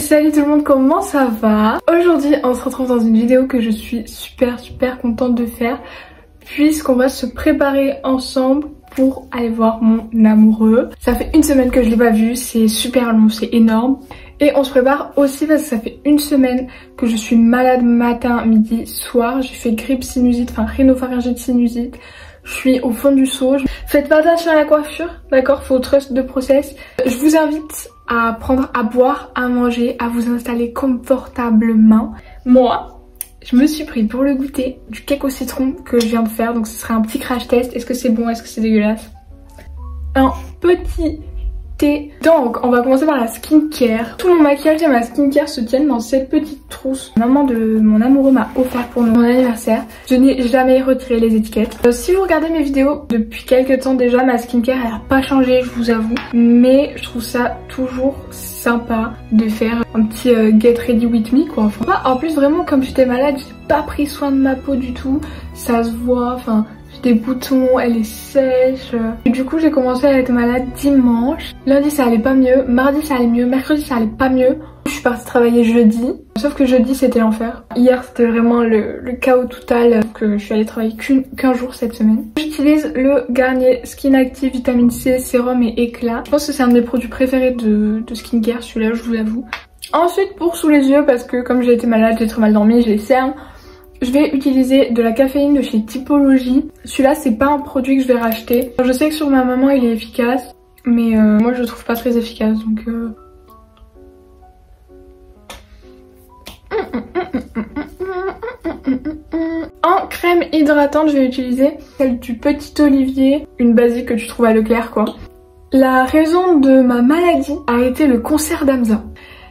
Salut tout le monde, comment ça va? Aujourd'hui on se retrouve dans une vidéo que je suis super contente de faire puisqu'on va se préparer ensemble pour aller voir mon amoureux. Ça fait une semaine que je l'ai pas vu, c'est super long, c'est énorme. Et on se prépare aussi parce que ça fait une semaine que je suis malade matin, midi, soir. J'ai fait grippe sinusite, enfin rhinopharyngite sinusite. Je suis au fond du seau. Faites pas attention à la coiffure, d'accord? Faut trust de process. Je vous invite à prendre à boire, à manger, à vous installer confortablement. Moi, je me suis pris pour le goûter du cake au citron que je viens de faire. Donc ce sera un petit crash test. Est-ce que c'est bon? Est-ce que c'est dégueulasse? Un petit thé. Donc on va commencer par la skincare. Tout mon maquillage et ma skincare se tiennent dans cette petite trousse. Maman de mon amoureux m'a offert pour mon anniversaire. Je n'ai jamais retiré les étiquettes. Si vous regardez mes vidéos depuis quelques temps déjà, ma skincare elle a pas changé, je vous avoue. Mais je trouve ça toujours sympa de faire un petit get ready with me quoi. Enfin, en plus vraiment comme j'étais malade, j'ai pas pris soin de ma peau du tout. Ça se voit, enfin des boutons, elle est sèche. Et du coup j'ai commencé à être malade dimanche. Lundi ça allait pas mieux, mardi ça allait mieux, mercredi ça allait pas mieux. Je suis partie travailler jeudi, sauf que jeudi c'était l'enfer. Hier c'était vraiment le chaos total, que je suis allée travailler qu'un jour cette semaine. J'utilise le Garnier Skin Active Vitamine C Sérum et Éclat. Je pense que c'est un de mes produits préférés de skincare, celui-là je vous avoue. Ensuite pour sous les yeux, parce que comme j'ai été malade, j'ai très mal dormi, j'ai les cernes. Je vais utiliser de la caféine de chez Typologie. Celui-là c'est pas un produit que je vais racheter. Je sais que sur ma maman il est efficace, mais moi je le trouve pas très efficace donc... En crème hydratante je vais utiliser celle du Petit Olivier, une basique que tu trouves à Leclerc quoi. La raison de ma maladie a été le concert d'Hamza.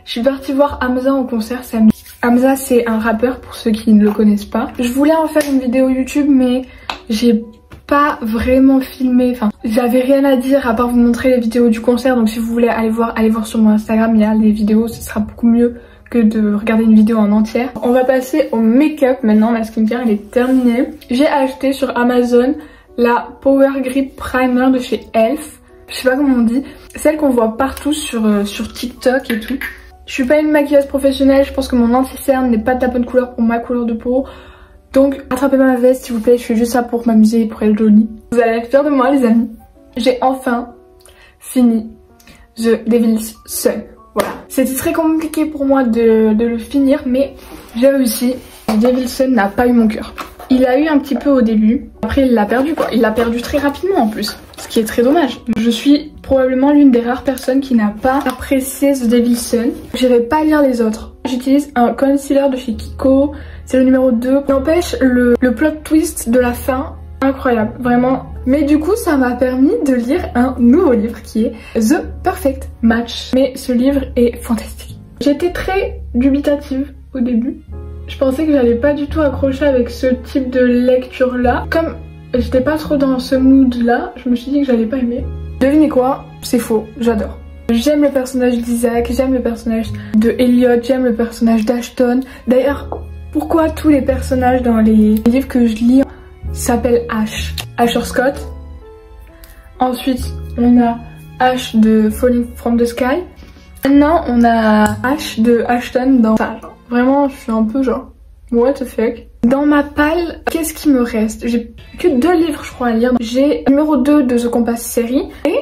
Je suis partie voir Hamza en concert samedi. Hamza c'est un rappeur pour ceux qui ne le connaissent pas. Je voulais en faire une vidéo YouTube mais j'ai pas vraiment filmé, enfin j'avais rien à dire à part vous montrer les vidéos du concert. Donc si vous voulez aller voir sur mon Instagram, il y a les vidéos, ce sera beaucoup mieux que de regarder une vidéo en entière. On va passer au make-up maintenant, ma skincare elle est terminée. J'ai acheté sur Amazon la Power Grip Primer de chez Elf. Je sais pas comment on dit, celle qu'on voit partout sur TikTok et tout. Je suis pas une maquilleuse professionnelle, je pense que mon anti-cerne n'est pas de la bonne couleur pour ma couleur de peau. Donc attrapez pas ma veste s'il vous plaît, je fais juste ça pour m'amuser et pour être jolie. Vous allez être fiers de moi les amis. J'ai enfin fini The Devil's Son. Voilà. C'était très compliqué pour moi de le finir mais j'ai réussi. The Devil's Son n'a pas eu mon cœur. Il a eu un petit peu au début, après il l'a perdu quoi. Il l'a perdu très rapidement en plus, ce qui est très dommage. Je suis probablement l'une des rares personnes qui n'a pas apprécié The Devil's Son. J'irai pas lire les autres. J'utilise un concealer de chez Kiko, c'est le numéro 2. N'empêche le plot twist de la fin, incroyable, vraiment. Mais du coup ça m'a permis de lire un nouveau livre qui est The Perfect Match. Mais ce livre est fantastique. J'étais très dubitative au début. Je pensais que j'allais pas du tout accrocher avec ce type de lecture là. Comme j'étais pas trop dans ce mood là, je me suis dit que j'allais pas aimer. Devinez quoi? C'est faux, j'adore. J'aime le personnage d'Isaac, j'aime le personnage de Elliot, j'aime le personnage d'Ashton. D'ailleurs, pourquoi tous les personnages dans les livres que je lis s'appellent Ash? Asher Scott. Ensuite, on a Ash de Falling from the Sky. Maintenant, on a Ash de Ashton dans Sage. Vraiment, je suis un peu genre, what the fuck. Dans ma palle, qu'est-ce qui me reste? J'ai que 2 livres, je crois, à lire. J'ai le numéro 2 de The Compass série et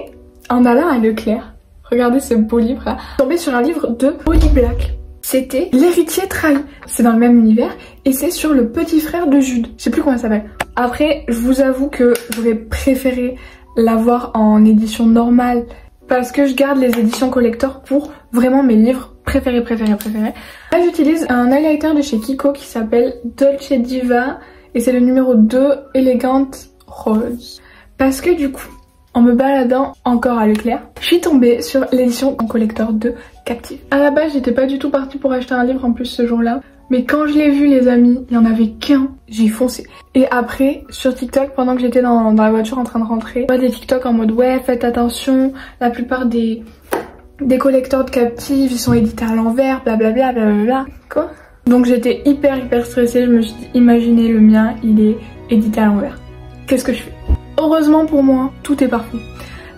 en allant à Leclerc, regardez ce beau livre là, je suis tombée sur un livre de Holly Black. C'était L'héritier trahi. C'est dans le même univers et c'est sur le petit frère de Jude. Je sais plus comment ça s'appelle. Après, je vous avoue que j'aurais préféré l'avoir en édition normale parce que je garde les éditions collector pour vraiment mes livres préférés. Là j'utilise un highlighter de chez Kiko qui s'appelle Dolce Diva et c'est le numéro 2 Elegant Rose. Parce que du coup, en me baladant encore à Leclerc, je suis tombée sur l'édition en collector de Captive. À la base j'étais pas du tout partie pour acheter un livre en plus ce jour-là. Mais quand je l'ai vu les amis, il y en avait qu'un, j'ai foncé. Et après, sur TikTok, pendant que j'étais dans la voiture en train de rentrer, je vois des TikTok en mode ouais faites attention, la plupart des collecteurs de Captive, ils sont édités à l'envers, blablabla, blablabla. Quoi? Donc j'étais hyper stressée, je me suis dit imaginez le mien, il est édité à l'envers. Qu'est-ce que je fais? Heureusement pour moi, tout est parfait.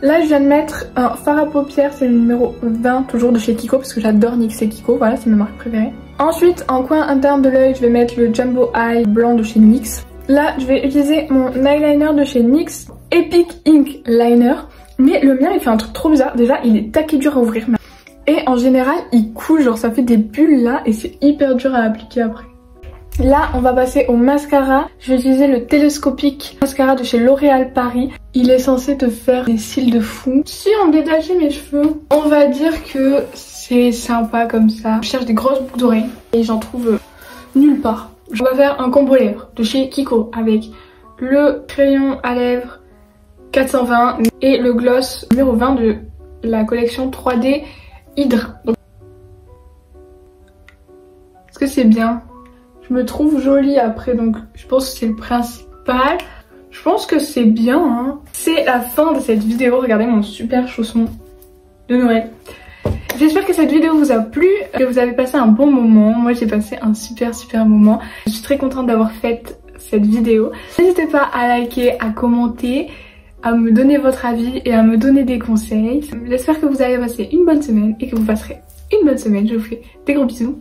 Là je viens de mettre un fard à paupières, c'est le numéro 20, toujours de chez Kiko, parce que j'adore NYX et Kiko, voilà c'est ma marque préférée. Ensuite en coin interne de l'œil je vais mettre le Jumbo Eye blanc de chez NYX. Là je vais utiliser mon eyeliner de chez NYX, Epic Ink Liner. Mais le mien il fait un truc trop bizarre, déjà il est taquet dur à ouvrir. Et en général il coule, genre ça fait des bulles là et c'est hyper dur à appliquer après. Là on va passer au mascara, je vais utiliser le Télescopique mascara de chez L'Oréal Paris. Il est censé te faire des cils de fou. Si on détachait mes cheveux, on va dire que c'est sympa comme ça. Je cherche des grosses boucles d'oreilles et j'en trouve nulle part. On va faire un combo lèvres de chez Kiko avec le crayon à lèvres 420 et le gloss numéro 20 de la collection 3D Hydra. Est-ce que c'est bien? Je me trouve jolie après, donc je pense que c'est le principal. Je pense que c'est bien, hein. C'est la fin de cette vidéo. Regardez mon super chausson de Noël. J'espère que cette vidéo vous a plu, que vous avez passé un bon moment. Moi j'ai passé un super moment. Je suis très contente d'avoir fait cette vidéo. N'hésitez pas à liker, à commenter, à me donner votre avis et à me donner des conseils. J'espère que vous avez passé une bonne semaine et que vous passerez une bonne semaine. Je vous fais des gros bisous.